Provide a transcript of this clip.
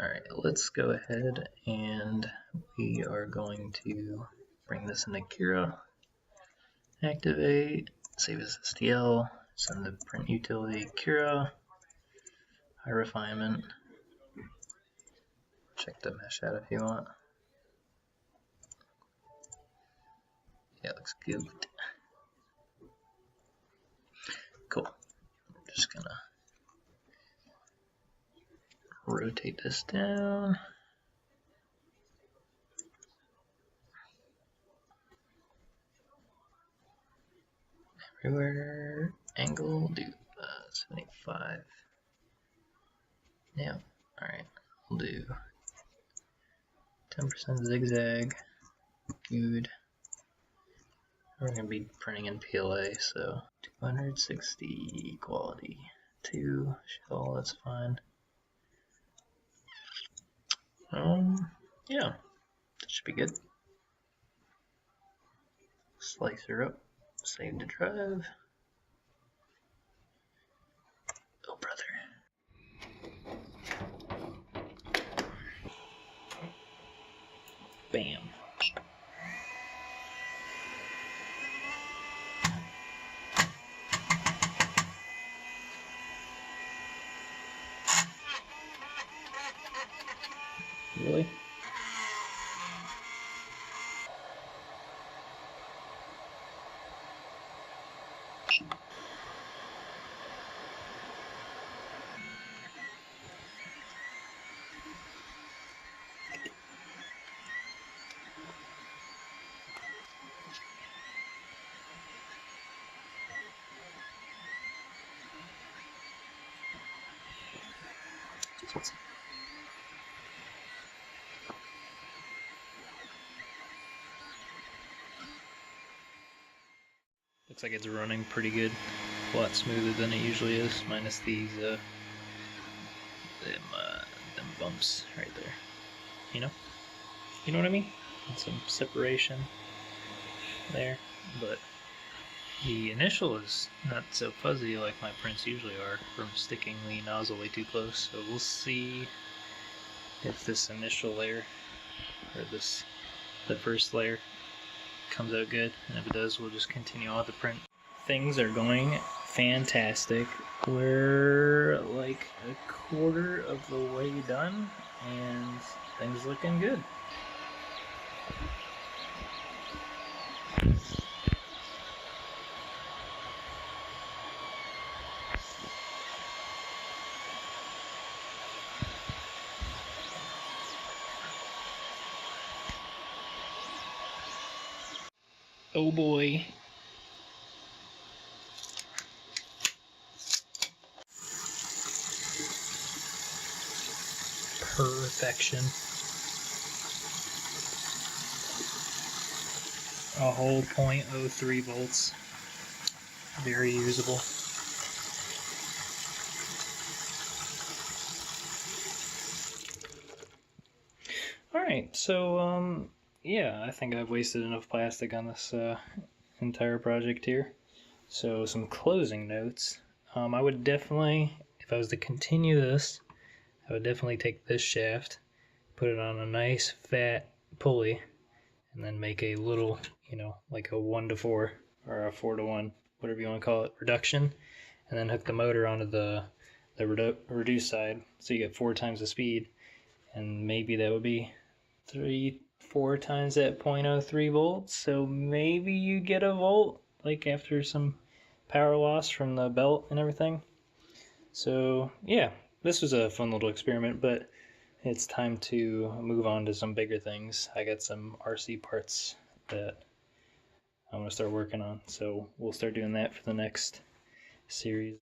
Alright, let's go ahead and we are going to bring this into Kira, activate, save as STL, send the print utility Kira, high refinement, check the mesh out if you want. Yeah, looks good. Cool. I'm just gonna rotate this down. Everywhere, angle, do 75. Yeah, alright, we'll do 10% zigzag, good. We're going to be printing in PLA, so 260 quality 2 shell, that's fine. Yeah, that should be good. Slice her up, save the drive. Oh, brother. Bam. Really? Looks like it's running pretty good, a lot smoother than it usually is, minus these them bumps right there. You know what I mean? And some separation there, but the initial is not so fuzzy like my prints usually are from sticking the nozzle way too close. So we'll see if this initial layer, or the first layer, comes out good, and if it does, we'll just continue on with the print. Things are going fantastic. We're like a quarter of the way done, and things looking good. Oh boy. Perfection. A whole 0.03 volts. Very usable. Alright, so yeah, I think I've wasted enough plastic on this entire project here. So some closing notes. I would definitely, if I was to continue this, I would definitely take this shaft, put it on a nice fat pulley, and then make a little, like a 1:4 or a 4:1, whatever you want to call it, reduction, and then hook the motor onto the reduced side, so you get 4 times the speed, and maybe that would be 4 times that 0.03 volts, so maybe you get a volt, like after some power loss from the belt and everything. So yeah, this was a fun little experiment, but it's time to move on to some bigger things. I got some RC parts that I'm going to start working on, so we'll start doing that for the next series.